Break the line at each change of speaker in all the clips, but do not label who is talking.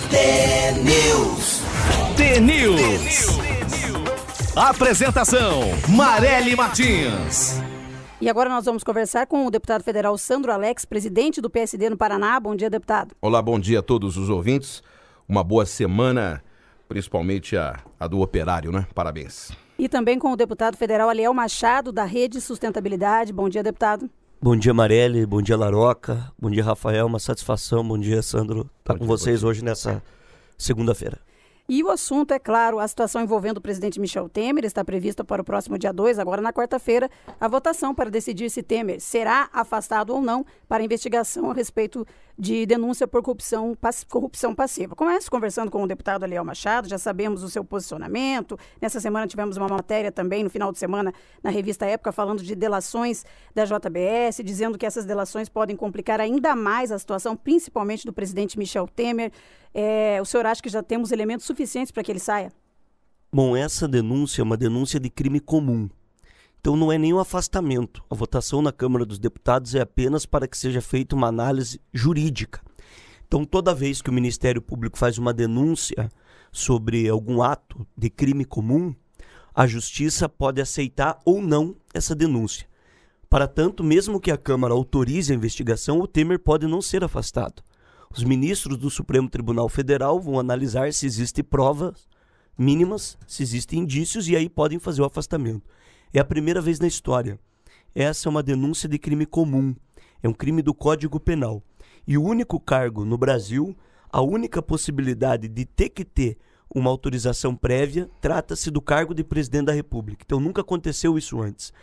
T-News. Apresentação: Marely Martins.
E agora nós vamos conversar com o deputado federal Sandro Alex, presidente do PSD no Paraná. Bom dia, deputado.
Olá, bom dia a todos os ouvintes. Uma boa semana, principalmente a do operário, né? Parabéns.
E também com o deputado federal Aliel Machado, da Rede Sustentabilidade. Bom dia, deputado.
Bom dia, Marely. Bom dia, Laroca. Bom dia, Rafael. Uma satisfação. Bom dia, Sandro. Estar com vocês hoje nessa segunda-feira.
E o assunto, é claro, a situação envolvendo o presidente Michel Temer está prevista para o próximo dia 2, agora na quarta-feira, a votação para decidir se Temer será afastado ou não para investigação a respeito de denúncia por corrupção passiva. Começo conversando com o deputado Aliel Machado, já sabemos o seu posicionamento. Nessa semana tivemos uma matéria também, no final de semana, na revista Época, falando de delações da JBS, dizendo que essas delações podem complicar ainda mais a situação, principalmente do presidente Michel Temer. O senhor acha que já temos elementos suficientes para que ele saia?
Bom, essa denúncia é uma denúncia de crime comum. Então não é nenhum afastamento. A votação na Câmara dos Deputados é apenas para que seja feita uma análise jurídica. Então toda vez que o Ministério Público faz uma denúncia sobre algum ato de crime comum, a Justiça pode aceitar ou não essa denúncia. Para tanto, mesmo que a Câmara autorize a investigação, o Temer pode não ser afastado. Os ministros do Supremo Tribunal Federal vão analisar se existem provas mínimas, se existem indícios, e aí podem fazer o afastamento. É a primeira vez na história. Essa é uma denúncia de crime comum. É um crime do Código Penal. E o único cargo no Brasil, a única possibilidade de ter que ter uma autorização prévia, trata-se do cargo de presidente da República. Então nunca aconteceu isso antes.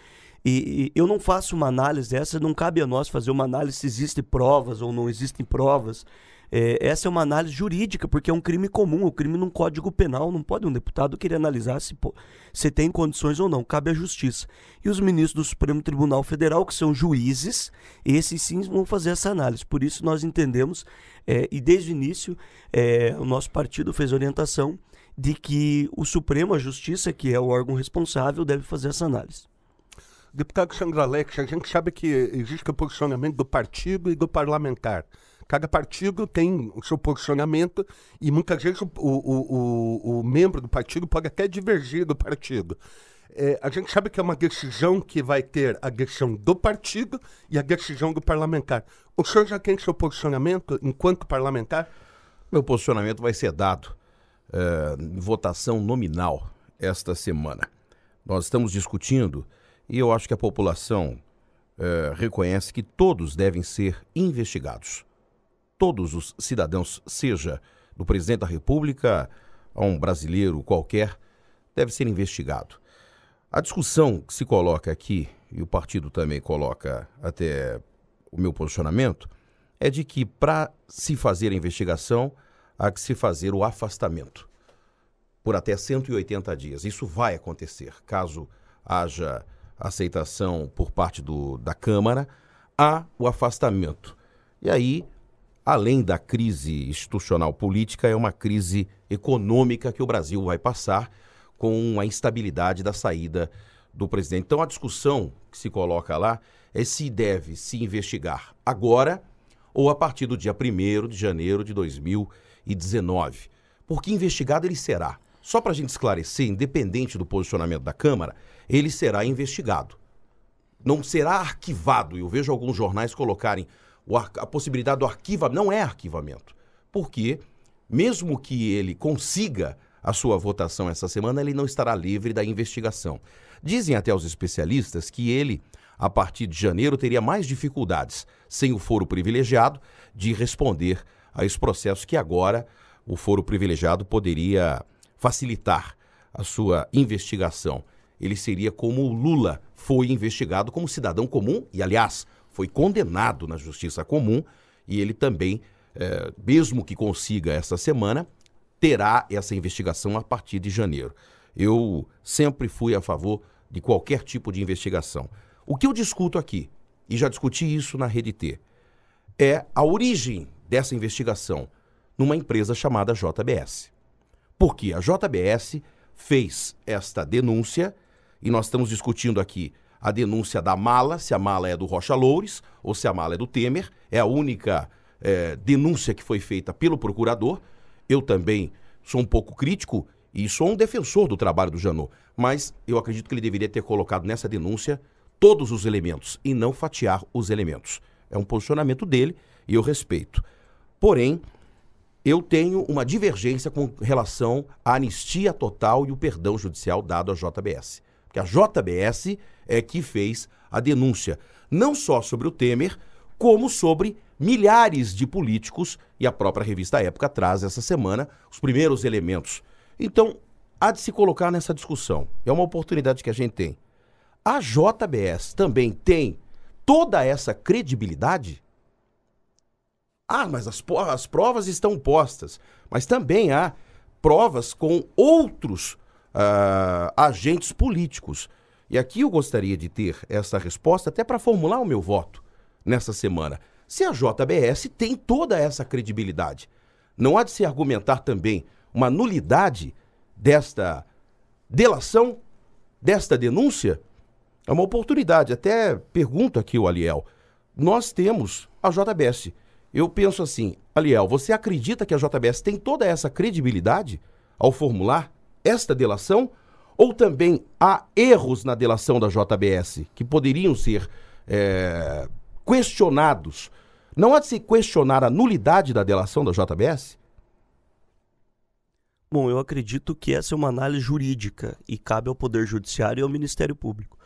E eu não faço uma análise dessa, não cabe a nós fazer uma análise se existem provas ou não existem provas. Essa é uma análise jurídica, porque é um crime comum, um crime num Código Penal. Não pode um deputado querer analisar se tem condições ou não, cabe à Justiça. E os ministros do Supremo Tribunal Federal, que são juízes, esses sim vão fazer essa análise. Por isso nós entendemos, e desde o início, o nosso partido fez orientação de que o Supremo, a Justiça, que é o órgão responsável, deve fazer essa análise.
Deputado Sandro Alex, a gente sabe que existe o posicionamento do partido e do parlamentar. Cada partido tem o seu posicionamento e muitas vezes o membro do partido pode até divergir do partido. A gente sabe que é uma decisão que vai ter a decisão do partido e a decisão do parlamentar. O senhor já tem seu posicionamento enquanto parlamentar?
Meu posicionamento vai ser dado em votação nominal esta semana. Nós estamos discutindo e eu acho que a população reconhece que todos devem ser investigados. Todos os cidadãos, seja do presidente da República a um brasileiro qualquer, deve ser investigado. A discussão que se coloca aqui, e o partido também coloca até o meu posicionamento, é de que para se fazer a investigação, há que se fazer o afastamento por até 180 dias. Isso vai acontecer, caso haja aceitação por parte da Câmara, há o afastamento. E aí, além da crise institucional política, é uma crise econômica que o Brasil vai passar com a instabilidade da saída do presidente. Então a discussão que se coloca lá é se deve se investigar agora ou a partir do dia 1º de janeiro de 2019. Porque investigado ele será. Só para a gente esclarecer, independente do posicionamento da Câmara, ele será investigado. Não será arquivado. Eu vejo alguns jornais colocarem a possibilidade do arquivamento. Não é arquivamento. Porque, mesmo que ele consiga a sua votação essa semana, ele não estará livre da investigação. Dizem até os especialistas que ele, a partir de janeiro, teria mais dificuldades, sem o foro privilegiado, de responder a esse processo que agora o foro privilegiado poderia facilitar a sua investigação. Ele seria como o Lula foi investigado como cidadão comum e, aliás, foi condenado na Justiça Comum e ele também, mesmo que consiga essa semana, terá essa investigação a partir de janeiro. Eu sempre fui a favor de qualquer tipo de investigação. O que eu discuto aqui, e já discuti isso na Rede T, é a origem dessa investigação numa empresa chamada JBS. Porque a JBS fez esta denúncia, e nós estamos discutindo aqui a denúncia da mala, se a mala é do Rocha Loures ou se a mala é do Temer, é a única denúncia que foi feita pelo procurador, eu também sou um pouco crítico e sou um defensor do trabalho do Janot, mas eu acredito que ele deveria ter colocado nessa denúncia todos os elementos e não fatiar os elementos. É um posicionamento dele e eu respeito. Porém, eu tenho uma divergência com relação à anistia total e o perdão judicial dado à JBS. Porque a JBS é que fez a denúncia, não só sobre o Temer, como sobre milhares de políticos, e a própria revista Época traz essa semana os primeiros elementos. Então, há de se colocar nessa discussão. É uma oportunidade que a gente tem. A JBS também tem toda essa credibilidade? Ah, mas as provas estão postas. Mas também há provas com outros agentes políticos. E aqui eu gostaria de ter essa resposta até para formular o meu voto nessa semana. Se a JBS tem toda essa credibilidade, não há de se argumentar também uma nulidade desta delação, desta denúncia? É uma oportunidade. Até pergunto aqui ao Aliel. Nós temos a JBS. Eu penso assim, Aliel, você acredita que a JBS tem toda essa credibilidade ao formular esta delação? Ou também há erros na delação da JBS que poderiam ser questionados? Não há de se questionar a nulidade da delação da JBS?
Bom, eu acredito que essa é uma análise jurídica e cabe ao Poder Judiciário e ao Ministério Público.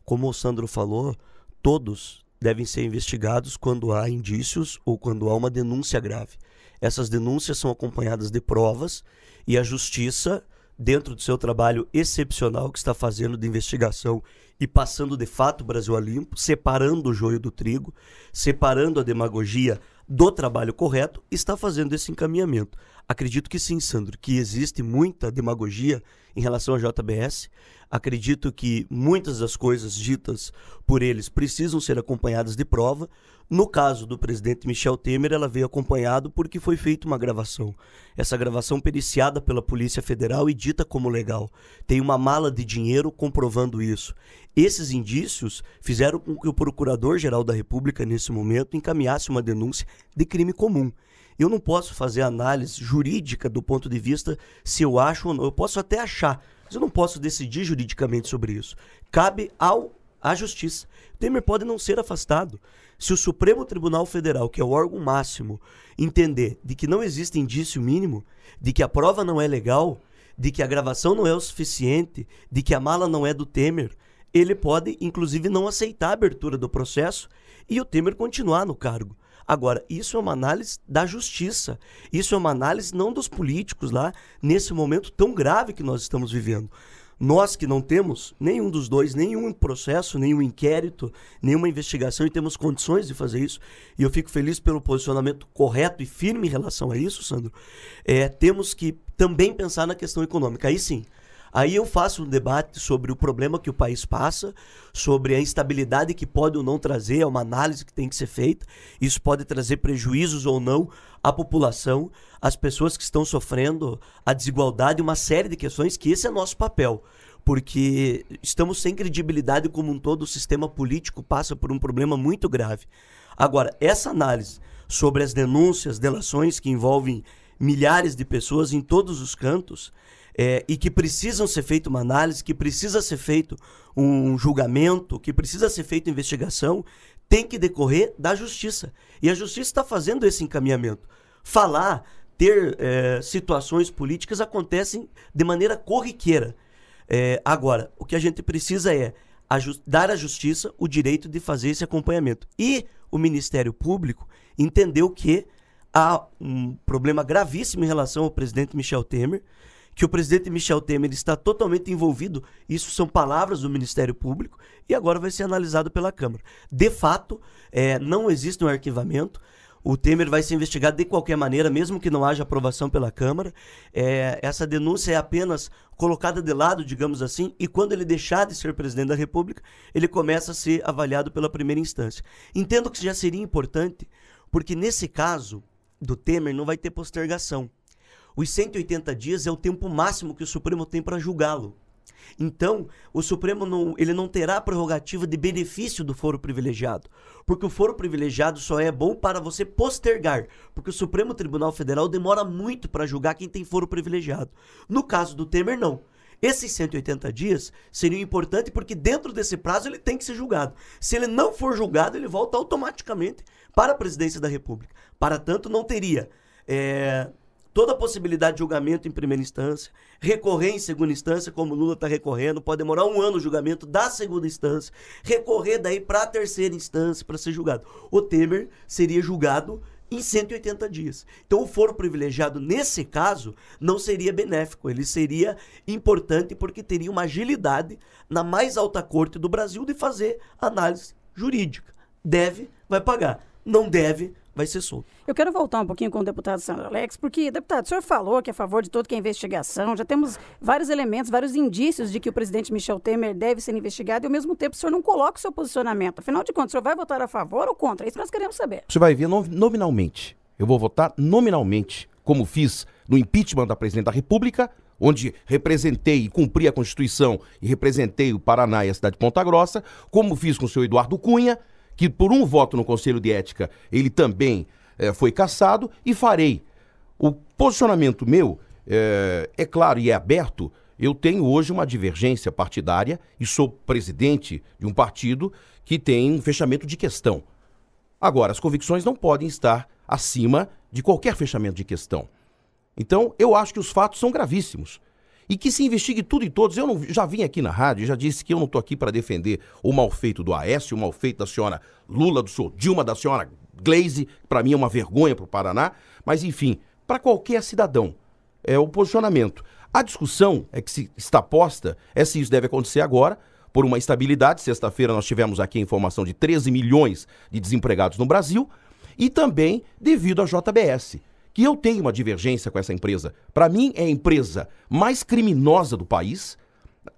Como o Sandro falou, todos devem ser investigados quando há indícios ou quando há uma denúncia grave. Essas denúncias são acompanhadas de provas e a Justiça, dentro do seu trabalho excepcional que está fazendo de investigação e passando de fato o Brasil a limpo, separando o joio do trigo, separando a demagogia do trabalho correto, está fazendo esse encaminhamento. Acredito que sim, Sandro, que existe muita demagogia em relação à JBS. Acredito que muitas das coisas ditas por eles precisam ser acompanhadas de prova. No caso do presidente Michel Temer, ela veio acompanhado porque foi feita uma gravação. Essa gravação periciada pela Polícia Federal e dita como legal. Tem uma mala de dinheiro comprovando isso. Esses indícios fizeram com que o Procurador-Geral da República, nesse momento, encaminhasse uma denúncia de crime comum. Eu não posso fazer análise jurídica do ponto de vista se eu acho ou não. Eu posso até achar, mas eu não posso decidir juridicamente sobre isso. Cabe à Justiça. Temer pode não ser afastado. Se o Supremo Tribunal Federal, que é o órgão máximo, entender de que não existe indício mínimo, de que a prova não é legal, de que a gravação não é o suficiente, de que a mala não é do Temer, ele pode, inclusive, não aceitar a abertura do processo e o Temer continuar no cargo. Agora, isso é uma análise da Justiça. Isso é uma análise não dos políticos lá, nesse momento tão grave que nós estamos vivendo. Nós que não temos nenhum dos dois, nenhum processo, nenhum inquérito, nenhuma investigação e temos condições de fazer isso, e eu fico feliz pelo posicionamento correto e firme em relação a isso, Sandro, temos que também pensar na questão econômica. Aí sim, aí eu faço um debate sobre o problema que o país passa, sobre a instabilidade que pode ou não trazer, é uma análise que tem que ser feita, isso pode trazer prejuízos ou não à população, às pessoas que estão sofrendo, a desigualdade, uma série de questões que esse é nosso papel, porque estamos sem credibilidade como um todo, o sistema político passa por um problema muito grave. Agora, essa análise sobre as denúncias, delações que envolvem milhares de pessoas em todos os cantos, e que precisam ser feita uma análise, que precisa ser feito um julgamento, que precisa ser feita investigação, tem que decorrer da Justiça. E a Justiça está fazendo esse encaminhamento. Falar, ter situações políticas acontecem de maneira corriqueira. Agora, o que a gente precisa é dar à Justiça o direito de fazer esse acompanhamento. E o Ministério Público entendeu que há um problema gravíssimo em relação ao presidente Michel Temer, que o presidente Michel Temer está totalmente envolvido, isso são palavras do Ministério Público, e agora vai ser analisado pela Câmara. De fato, não existe um arquivamento, o Temer vai ser investigado de qualquer maneira, mesmo que não haja aprovação pela Câmara. Essa denúncia é apenas colocada de lado, digamos assim, e quando ele deixar de ser presidente da República, ele começa a ser avaliado pela primeira instância. Entendo que já seria importante, porque nesse caso do Temer não vai ter postergação. Os 180 dias é o tempo máximo que o Supremo tem para julgá-lo. Então, o Supremo ele não terá a prerrogativa de benefício do foro privilegiado, porque o foro privilegiado só é bom para você postergar, porque o Supremo Tribunal Federal demora muito para julgar quem tem foro privilegiado. No caso do Temer, não. Esses 180 dias seriam importantes porque dentro desse prazo ele tem que ser julgado. Se ele não for julgado, ele volta automaticamente para a presidência da República. Para tanto, não teria toda a possibilidade de julgamento em primeira instância, recorrer em segunda instância, como Lula está recorrendo, pode demorar 1 ano o julgamento da segunda instância, recorrer daí para a terceira instância para ser julgado. O Temer seria julgado em 180 dias. Então o foro privilegiado, nesse caso, não seria benéfico, ele seria importante porque teria uma agilidade na mais alta corte do Brasil de fazer análise jurídica. Deve, vai pagar. Não deve, vai ser solto.
Eu quero voltar um pouquinho com o deputado Sandro Alex, porque, deputado, o senhor falou que é a favor de tudo que é investigação, já temos vários elementos, vários indícios de que o presidente Michel Temer deve ser investigado e, ao mesmo tempo, o senhor não coloca o seu posicionamento. Afinal de contas, o senhor vai votar a favor ou contra? É isso que nós queremos saber.
Você vai ver nominalmente. Eu vou votar nominalmente, como fiz no impeachment da presidente da República, onde representei e cumpri a Constituição e representei o Paraná e a cidade de Ponta Grossa, como fiz com o senhor Eduardo Cunha, que por um voto no Conselho de Ética ele também foi cassado, e farei. O posicionamento meu é claro e é aberto. Eu tenho hoje uma divergência partidária e sou presidente de um partido que tem um fechamento de questão. Agora, as convicções não podem estar acima de qualquer fechamento de questão. Então, eu acho que os fatos são gravíssimos. E que se investigue tudo e todos. Já vim aqui na rádio, já disse que eu não estou aqui para defender o mal feito do Aécio, o mal feito da senhora Lula, do senhor Dilma, da senhora Gleisi, que para mim é uma vergonha para o Paraná. Mas, enfim, para qualquer cidadão, é o posicionamento. A discussão que está posta é se isso deve acontecer agora, por uma estabilidade. Sexta-feira nós tivemos aqui a informação de 13 milhões de desempregados no Brasil, e também devido à JBS, que eu tenho uma divergência com essa empresa. Para mim, é a empresa mais criminosa do país.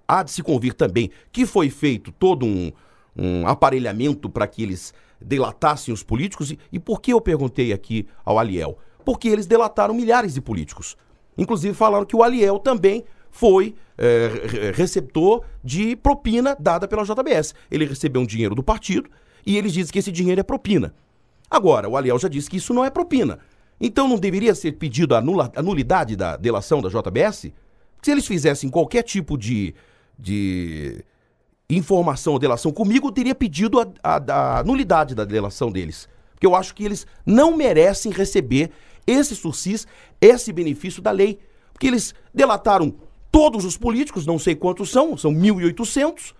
Há de se convir também que foi feito todo um aparelhamento para que eles delatassem os políticos. E por que eu perguntei aqui ao Aliel? Porque eles delataram milhares de políticos. Inclusive falaram que o Aliel também foi receptor de propina dada pela JBS. Ele recebeu um dinheiro do partido e eles dizem que esse dinheiro é propina. Agora, o Aliel já disse que isso não é propina. Então não deveria ser pedido a nulidade da delação da JBS? Se eles fizessem qualquer tipo de informação ou delação comigo, eu teria pedido a nulidade da delação deles. Porque eu acho que eles não merecem receber esse sursis, esse benefício da lei. Porque eles delataram todos os políticos, não sei quantos são 1.800.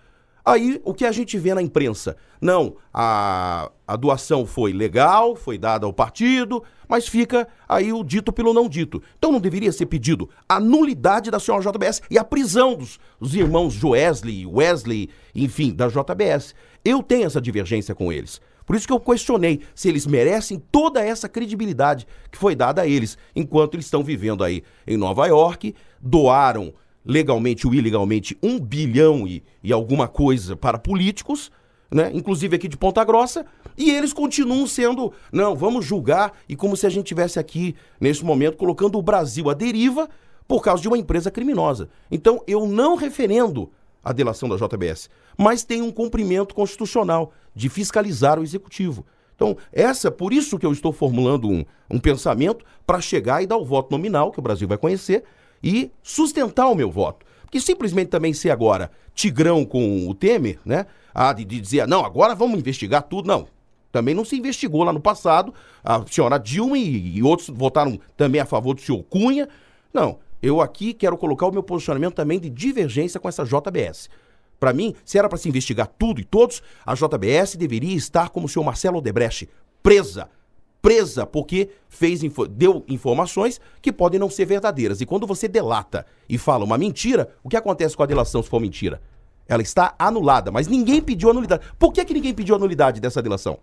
Aí, o que a gente vê na imprensa? Não, a doação foi legal, foi dada ao partido, mas fica aí o dito pelo não dito. Então não deveria ser pedido a nulidade da senhora JBS e a prisão dos irmãos Joesley, Wesley, enfim, da JBS. Eu tenho essa divergência com eles. Por isso que eu questionei se eles merecem toda essa credibilidade que foi dada a eles, enquanto eles estão vivendo aí em Nova York, doaram legalmente ou ilegalmente 1 bilhão e alguma coisa para políticos, né? Inclusive aqui de Ponta Grossa, e eles continuam sendo, não, vamos julgar, e como se a gente estivesse aqui, nesse momento, colocando o Brasil à deriva por causa de uma empresa criminosa. Então, eu não referendo a delação da JBS, mas tem um cumprimento constitucional de fiscalizar o executivo. Então, por isso que eu estou formulando um pensamento para chegar e dar o voto nominal, que o Brasil vai conhecer, e sustentar o meu voto. Porque simplesmente também ser agora tigrão com o Temer, né? De dizer, não, agora vamos investigar tudo. Não, também não se investigou lá no passado. A senhora Dilma e outros votaram também a favor do senhor Cunha. Não, eu aqui quero colocar o meu posicionamento também de divergência com essa JBS. Para mim, se era para se investigar tudo e todos, a JBS deveria estar como o senhor Marcelo Odebrecht, presa porque deu informações que podem não ser verdadeiras. E quando você delata e fala uma mentira, o que acontece com a delação se for mentira? Ela está anulada, mas ninguém pediu a nulidade. Por que ninguém pediu a nulidade dessa delação?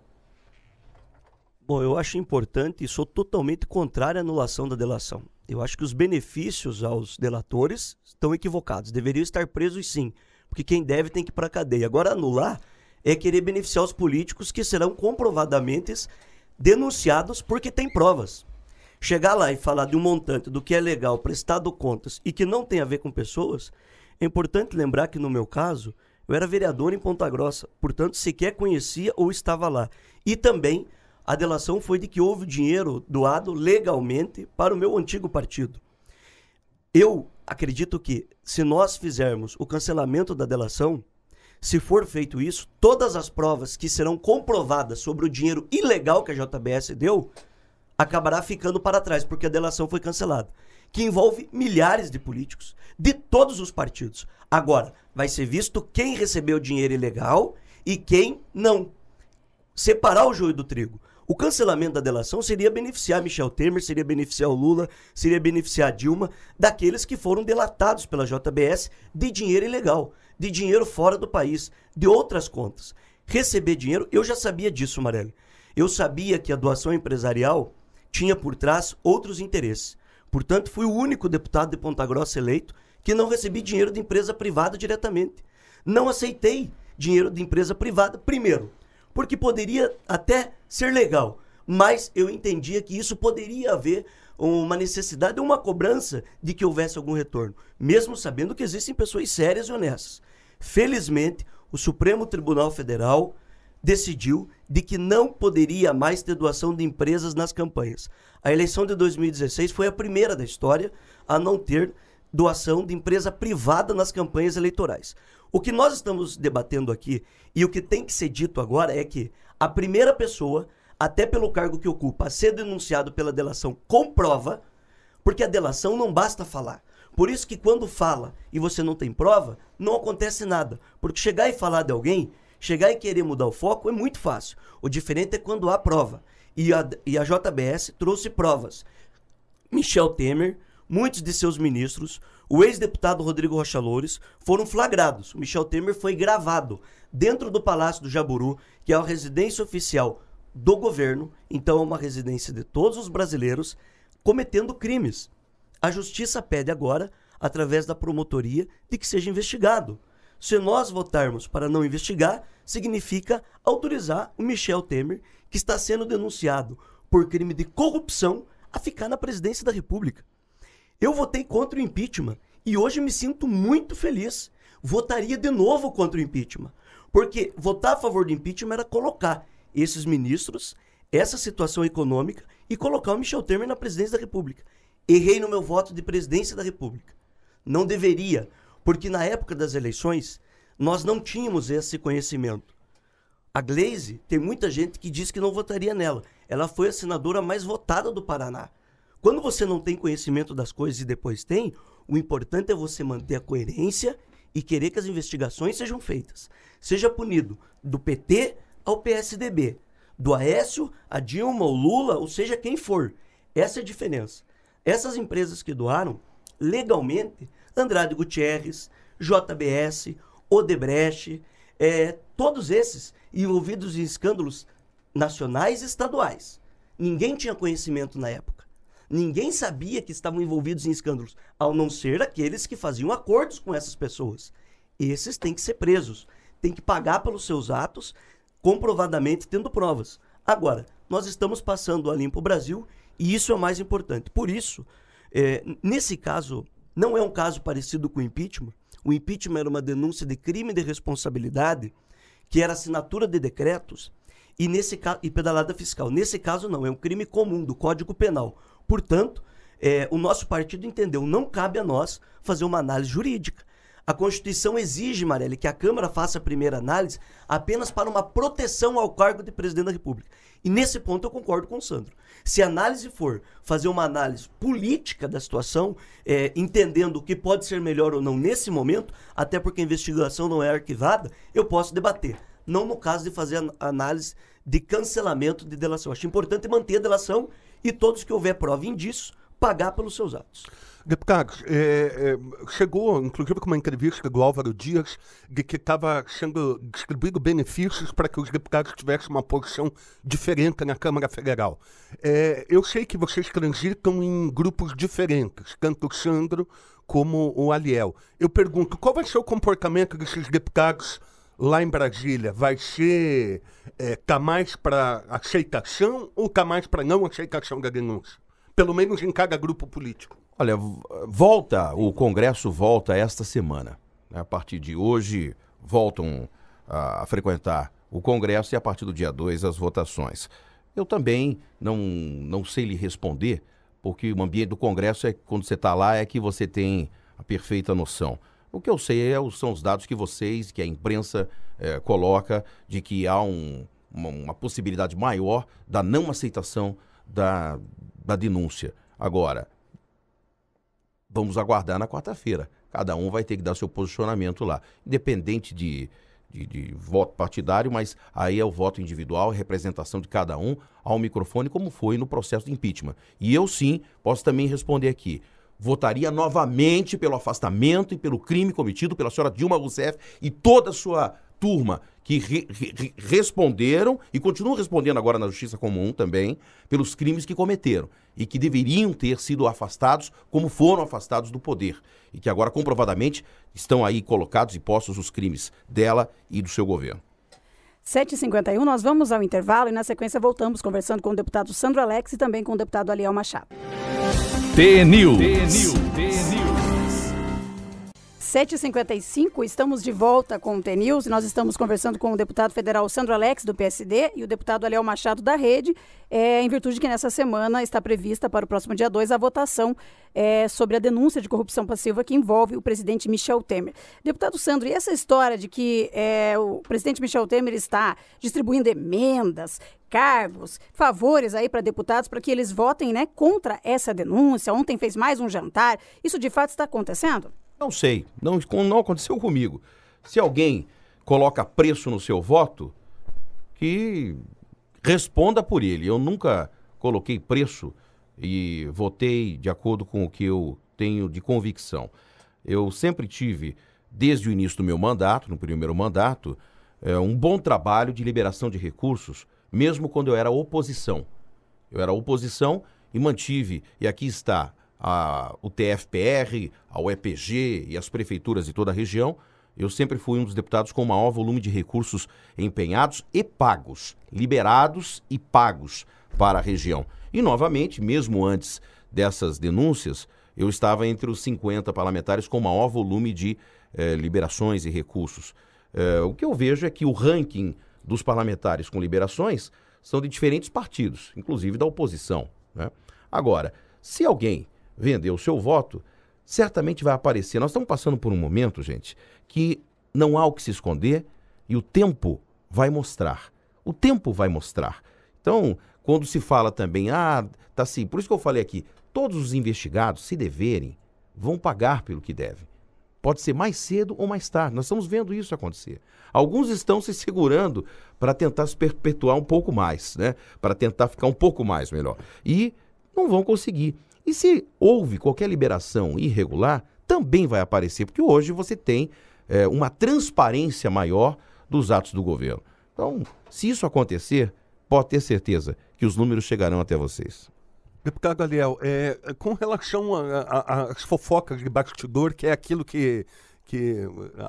Bom, eu acho importante e sou totalmente contrário à anulação da delação. Eu acho que os benefícios aos delatores estão equivocados. Deveriam estar presos sim, porque quem deve tem que ir para a cadeia. Agora, anular é querer beneficiar os políticos que serão comprovadamente denunciados porque tem provas. Chegar lá e falar de um montante do que é legal, prestado contas e que não tem a ver com pessoas, É importante lembrar que, no meu caso, eu era vereador em Ponta Grossa, portanto, sequer conhecia ou estava lá. E também a delação foi de que houve dinheiro doado legalmente para o meu antigo partido. Eu acredito que, se nós fizermos o cancelamento da delação, se for feito isso, todas as provas que serão comprovadas sobre o dinheiro ilegal que a JBS deu, acabará ficando para trás, porque a delação foi cancelada, que envolve milhares de políticos, de todos os partidos. Agora, vai ser visto quem recebeu dinheiro ilegal e quem não. Separar o joio do trigo. O cancelamento da delação seria beneficiar Michel Temer, seria beneficiar o Lula, seria beneficiar a Dilma, daqueles que foram delatados pela JBS de dinheiro ilegal, de dinheiro fora do país, de outras contas. Receber dinheiro, eu já sabia disso, Marelli. Eu sabia que a doação empresarial tinha por trás outros interesses. Portanto, fui o único deputado de Ponta Grossa eleito que não recebi dinheiro de empresa privada diretamente. Não aceitei dinheiro de empresa privada, primeiro, porque poderia até ser legal, mas eu entendia que isso poderia haver uma necessidade, uma cobrança de que houvesse algum retorno, mesmo sabendo que existem pessoas sérias e honestas. Felizmente, o Supremo Tribunal Federal decidiu de que não poderia mais ter doação de empresas nas campanhas. A eleição de 2016 foi a primeira da história a não ter doação de empresa privada nas campanhas eleitorais. O que nós estamos debatendo aqui e o que tem que ser dito agora é que a primeira pessoa, até pelo cargo que ocupa, a ser denunciado pela delação, comprova, porque a delação não basta falar. Por isso que quando fala e você não tem prova, não acontece nada. Porque chegar e falar de alguém, chegar e querer mudar o foco é muito fácil. O diferente é quando há prova. E a JBS trouxe provas. Michel Temer, muitos de seus ministros, o ex-deputado Rodrigo Rocha Loures foram flagrados. O Michel Temer foi gravado dentro do Palácio do Jaburu, que é a residência oficial do governo, então é uma residência de todos os brasileiros, cometendo crimes. A justiça pede agora, através da promotoria, de que seja investigado. Se nós votarmos para não investigar, significa autorizar o Michel Temer, que está sendo denunciado por crime de corrupção, a ficar na presidência da República. Eu votei contra o impeachment e hoje me sinto muito feliz. Votaria de novo contra o impeachment, porque votar a favor do impeachment era colocar esses ministros, essa situação econômica e colocar o Michel Temer na presidência da República. Errei no meu voto de presidência da República. Não deveria, porque na época das eleições nós não tínhamos esse conhecimento. A Gleisi, tem muita gente que diz que não votaria nela. Ela foi a senadora mais votada do Paraná. Quando você não tem conhecimento das coisas e depois tem, o importante é você manter a coerência e querer que as investigações sejam feitas. Seja punido do PT ao PSDB, do Aécio, a Dilma, o Lula, ou seja, quem for. Essa é a diferença. Essas empresas que doaram, legalmente, Andrade Gutierrez, JBS, Odebrecht, todos esses envolvidos em escândalos nacionais e estaduais. Ninguém tinha conhecimento na época. Ninguém sabia que estavam envolvidos em escândalos, ao não ser aqueles que faziam acordos com essas pessoas. Esses têm que ser presos, têm que pagar pelos seus atos, comprovadamente tendo provas. Agora, nós estamos passando a limpo o Brasil e isso é o mais importante. Por isso, nesse caso, não é um caso parecido com o impeachment. O impeachment era uma denúncia de crime de responsabilidade, que era assinatura de decretos e, e pedalada fiscal. Nesse caso, não, é um crime comum do Código Penal. Portanto, o nosso partido entendeu, não cabe a nós fazer uma análise jurídica. A Constituição exige, Marelli, que a Câmara faça a primeira análise apenas para uma proteção ao cargo de presidente da República. E nesse ponto eu concordo com o Sandro. Se a análise for fazer uma análise política da situação, entendendo o que pode ser melhor ou não nesse momento, até porque a investigação não é arquivada, eu posso debater. Não no caso de fazer a análise de cancelamento de delação. Acho importante manter a delação e todos que houver prova e indícios, pagar pelos seus atos.
Deputados, chegou, inclusive, com uma entrevista do Álvaro Dias, de que estava sendo distribuído benefícios para que os deputados tivessem uma posição diferente na Câmara Federal. Eu sei que vocês transitam em grupos diferentes, tanto o Sandro como o Aliel. Eu pergunto, qual vai ser o comportamento desses deputados lá em Brasília? Vai ser tá mais para aceitação ou tá mais para não aceitação da denúncia? Pelo menos em cada grupo político.
Olha, o Congresso volta esta semana. né, a partir de hoje, voltam a frequentar o Congresso e a partir do dia 2 as votações. Eu também não sei lhe responder, porque o ambiente do Congresso, quando você está lá, é que você tem a perfeita noção. O que eu sei são os dados que vocês, que a imprensa coloca, de que há uma possibilidade maior da não aceitação da denúncia. Agora, vamos aguardar na quarta-feira. Cada um vai ter que dar seu posicionamento lá, independente de voto partidário, mas aí é o voto individual, a representação de cada um ao microfone, como foi no processo de impeachment. E eu sim posso também responder aqui. Votaria novamente pelo afastamento e pelo crime cometido pela senhora Dilma Rousseff e toda a sua turma que responderam e continuam respondendo agora na Justiça Comum também pelos crimes que cometeram e que deveriam ter sido afastados como foram afastados do poder e que agora comprovadamente estão aí colocados e postos os crimes dela e do seu governo.
7h51, nós vamos ao intervalo e na sequência voltamos conversando com o deputado Sandro Alex e também com o deputado Aliel Machado.
TNews.
7h55, estamos de volta com o TNews e nós estamos conversando com o deputado federal Sandro Alex, do PSD, e o deputado Aliel Machado, da Rede, em virtude de que nessa semana está prevista para o próximo dia 2 a votação sobre a denúncia de corrupção passiva que envolve o presidente Michel Temer. Deputado Sandro, e essa história de que o presidente Michel Temer está distribuindo emendas, cargos, favores aí para deputados para que eles votem, né, contra essa denúncia? Ontem fez mais um jantar. Isso de fato está acontecendo?
Não sei, não aconteceu comigo. Se alguém coloca preço no seu voto, que responda por ele. Eu nunca coloquei preço e votei de acordo com o que eu tenho de convicção. Eu sempre tive, desde o início do meu mandato, no primeiro mandato, um bom trabalho de liberação de recursos, mesmo quando eu era oposição. Eu era oposição e mantive, e aqui está, o TFPR, a UEPG e as prefeituras de toda a região, eu sempre fui um dos deputados com o maior volume de recursos empenhados e pagos, liberados e pagos para a região. E, novamente, mesmo antes dessas denúncias, eu estava entre os 50 parlamentares com o maior volume de liberações e recursos. O que eu vejo é que o ranking dos parlamentares com liberações são de diferentes partidos, inclusive da oposição, né? Agora, se alguém vender o seu voto, certamente vai aparecer. Nós estamos passando por um momento, gente, que não há o que se esconder e o tempo vai mostrar. O tempo vai mostrar. Então, quando se fala também, tá assim, por isso que eu falei aqui, todos os investigados, se deverem, vão pagar pelo que devem. Pode ser mais cedo ou mais tarde. Nós estamos vendo isso acontecer. Alguns estão se segurando para tentar se perpetuar um pouco mais, né? Para tentar ficar um pouco mais melhor. E não vão conseguir. E se houve qualquer liberação irregular, também vai aparecer, porque hoje você tem uma transparência maior dos atos do governo. Então, se isso acontecer, pode ter certeza que os números chegarão até vocês.
Deputado Aliel, com relação às fofocas de bastidor, que é aquilo que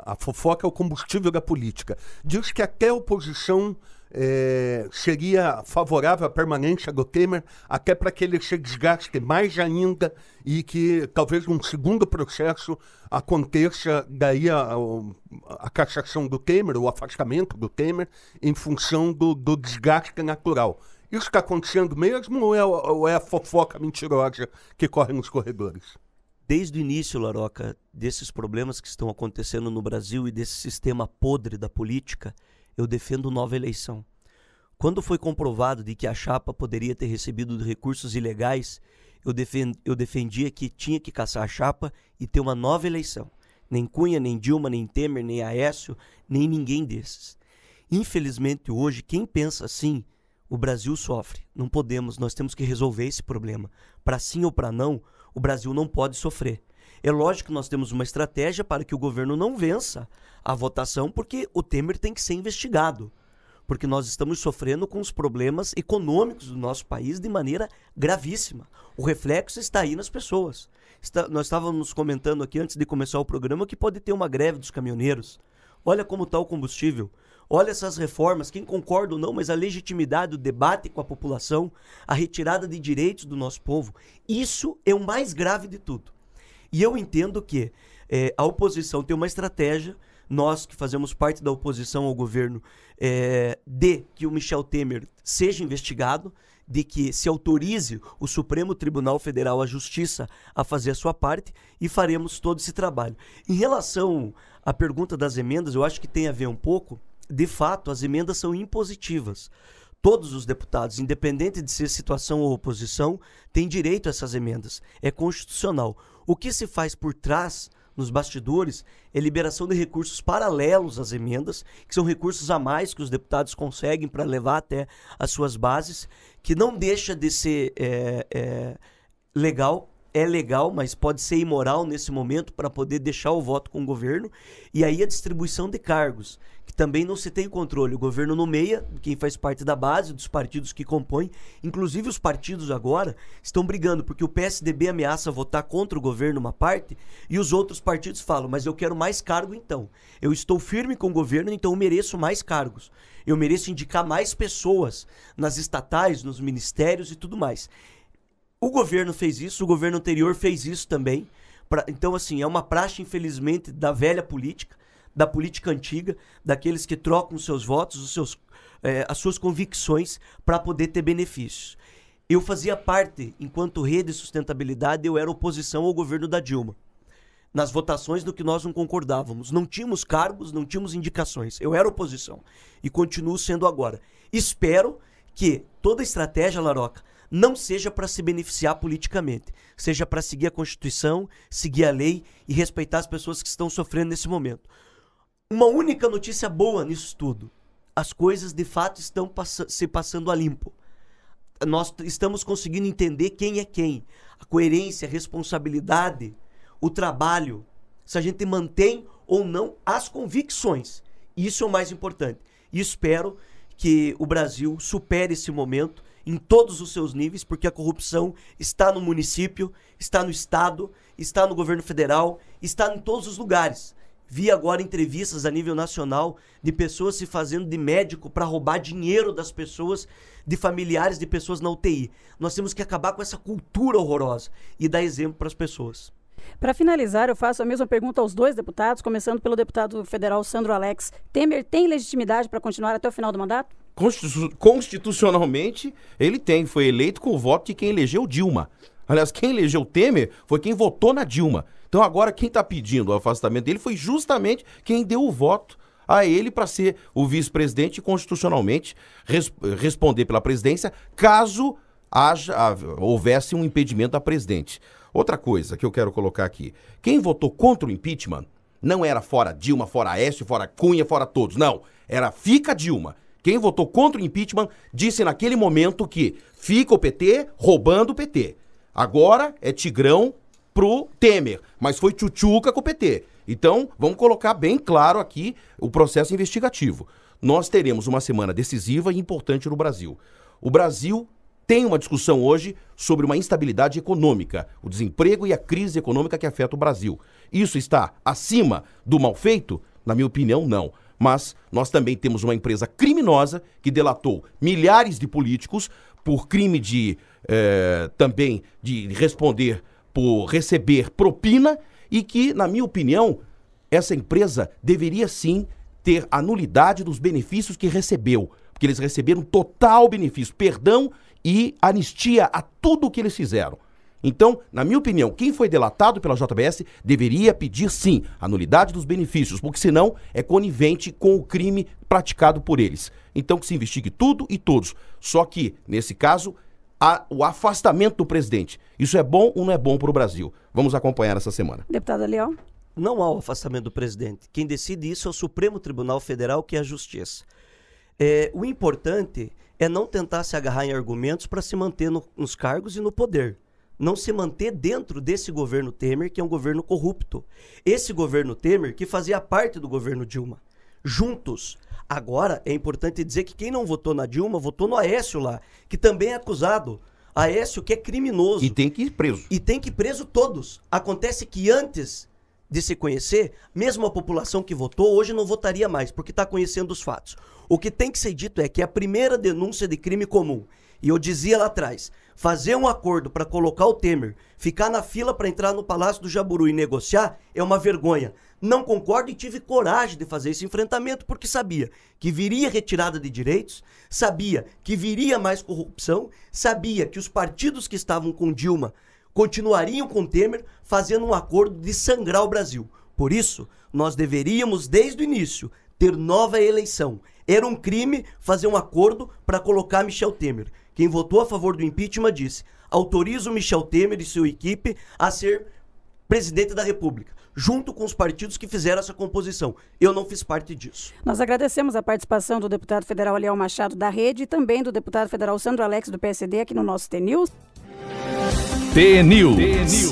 a fofoca é o combustível da política, diz que até a oposição seria favorável à permanência do Temer, até para que ele se desgaste mais ainda e que talvez um segundo processo aconteça daí a cassação do Temer, o afastamento do Temer, em função do desgaste natural. Isso está acontecendo mesmo ou é a fofoca mentirosa que corre nos corredores?
Desde o início, Laroca, desses problemas que estão acontecendo no Brasil e desse sistema podre da política, eu defendo nova eleição. Quando foi comprovado de que a chapa poderia ter recebido recursos ilegais, eu defendia que tinha que caçar a chapa e ter uma nova eleição. Nem Cunha, nem Dilma, nem Temer, nem Aécio, nem ninguém desses. Infelizmente, hoje, quem pensa assim, o Brasil sofre. Não podemos, nós temos que resolver esse problema. Para sim ou para não, o Brasil não pode sofrer. É lógico que nós temos uma estratégia para que o governo não vença a votação, porque o Temer tem que ser investigado. Porque nós estamos sofrendo com os problemas econômicos do nosso país de maneira gravíssima. O reflexo está aí nas pessoas. Nós estávamos comentando aqui antes de começar o programa que pode ter uma greve dos caminhoneiros. Olha como está o combustível. Olha essas reformas, quem concorda ou não, mas a legitimidade, o debate com a população, a retirada de direitos do nosso povo, isso é o mais grave de tudo. E eu entendo que A oposição tem uma estratégia, nós que fazemos parte da oposição ao governo, de que o Michel Temer seja investigado, de que se autorize o Supremo Tribunal Federal, a Justiça, a fazer a sua parte, e faremos todo esse trabalho. Em relação à pergunta das emendas, eu acho que tem a ver um pouco, de fato, as emendas são impositivas. Todos os deputados, independente de ser situação ou oposição, têm direito a essas emendas. É constitucional. O que se faz por trás, nos bastidores, é liberação de recursos paralelos às emendas, que são recursos a mais que os deputados conseguem para levar até as suas bases, que não deixa de ser legal, é legal, mas pode ser imoral nesse momento para poder deixar o voto com o governo. E aí a distribuição de cargos, que também não se tem controle. O governo nomeia quem faz parte da base, dos partidos que compõem. Inclusive os partidos agora estão brigando, porque o PSDB ameaça votar contra o governo uma parte, e os outros partidos falam, mas eu quero mais cargo então. Eu estou firme com o governo, então eu mereço mais cargos. Eu mereço indicar mais pessoas nas estatais, nos ministérios e tudo mais. O governo fez isso, o governo anterior fez isso também. Então, assim, é uma praxe, infelizmente, da velha política, da política antiga, daqueles que trocam os seus votos, as suas convicções para poder ter benefícios. Eu fazia parte, enquanto rede de sustentabilidade, eu era oposição ao governo da Dilma. Nas votações do que nós não concordávamos. Não tínhamos cargos, não tínhamos indicações. Eu era oposição e continuo sendo agora. Espero que toda estratégia, Laroca, não seja para se beneficiar politicamente, seja para seguir a Constituição, seguir a lei e respeitar as pessoas que estão sofrendo nesse momento. Uma única notícia boa nisso tudo: as coisas de fato estão se passando a limpo. Nós estamos conseguindo entender quem é quem, a coerência, a responsabilidade, o trabalho, se a gente mantém ou não as convicções. Isso é o mais importante. E espero que o Brasil supere esse momento em todos os seus níveis, porque a corrupção está no município, está no estado, está no governo federal, está em todos os lugares. Vi agora entrevistas a nível nacional de pessoas se fazendo de médico para roubar dinheiro das pessoas, de familiares de pessoas na UTI. Nós temos que acabar com essa cultura horrorosa e dar exemplo para as pessoas.
Para finalizar, eu faço a mesma pergunta aos dois deputados, começando pelo deputado federal Sandro Alex. Temer tem legitimidade para continuar até o final do mandato?
Constitucionalmente, ele tem. Foi eleito com o voto de quem elegeu Dilma. Aliás, quem elegeu Temer foi quem votou na Dilma. Então agora quem está pedindo o afastamento dele foi justamente quem deu o voto a ele para ser o vice-presidente e constitucionalmente responder pela presidência caso houvesse um impedimento da presidente. Outra coisa que eu quero colocar aqui: quem votou contra o impeachment não era fora Dilma, fora Aécio, fora Cunha, fora todos. Não, era fica Dilma. Quem votou contra o impeachment disse naquele momento que fica o PT roubando o PT. Agora é Tigrão pro Temer, mas foi tchutchuca com o PT. Então, vamos colocar bem claro aqui o processo investigativo. Nós teremos uma semana decisiva e importante no Brasil. O Brasil tem uma discussão hoje sobre uma instabilidade econômica, o desemprego e a crise econômica que afeta o Brasil. Isso está acima do mal feito? Na minha opinião, não. Mas nós também temos uma empresa criminosa que delatou milhares de políticos por crime também de responder por receber propina e que, na minha opinião, essa empresa deveria sim ter a nulidade dos benefícios que recebeu, porque eles receberam total benefício, perdão e anistia a tudo o que eles fizeram. Então, na minha opinião, quem foi delatado pela JBS deveria pedir sim a nulidade dos benefícios, porque senão é conivente com o crime praticado por eles. Então que se investigue tudo e todos. Só que, nesse caso, o afastamento do presidente. Isso é bom ou não é bom para o Brasil? Vamos acompanhar essa semana.
Deputada Leal?
Não há o afastamento do presidente. Quem decide isso é o Supremo Tribunal Federal, que é a Justiça. O importante é não tentar se agarrar em argumentos para se manter nos cargos e no poder. Não se manter dentro desse governo Temer, que é um governo corrupto. Esse governo Temer que fazia parte do governo Dilma. Juntos. Agora, é importante dizer que quem não votou na Dilma, votou no Aécio lá, que também é acusado. Aécio, que é criminoso.
E tem que ir preso.
E tem que ir preso todos. Acontece que antes de se conhecer, mesmo a população que votou, hoje não votaria mais, porque está conhecendo os fatos. O que tem que ser dito é que a primeira denúncia de crime comum, e eu dizia lá atrás, fazer um acordo para colocar o Temer, ficar na fila para entrar no Palácio do Jaburu e negociar, é uma vergonha. Não concordo e tive coragem de fazer esse enfrentamento porque sabia que viria retirada de direitos, sabia que viria mais corrupção, sabia que os partidos que estavam com Dilma continuariam com Temer fazendo um acordo de sangrar o Brasil. Por isso, nós deveríamos, desde o início, ter nova eleição. Era um crime fazer um acordo para colocar Michel Temer. Quem votou a favor do impeachment disse: autoriza o Michel Temer e sua equipe a ser presidente da República, junto com os partidos que fizeram essa composição. Eu não fiz parte disso.
Nós agradecemos a participação do deputado federal Aliel Machado da Rede e também do deputado federal Sandro Alex do PSD aqui no nosso TNews.
TNews.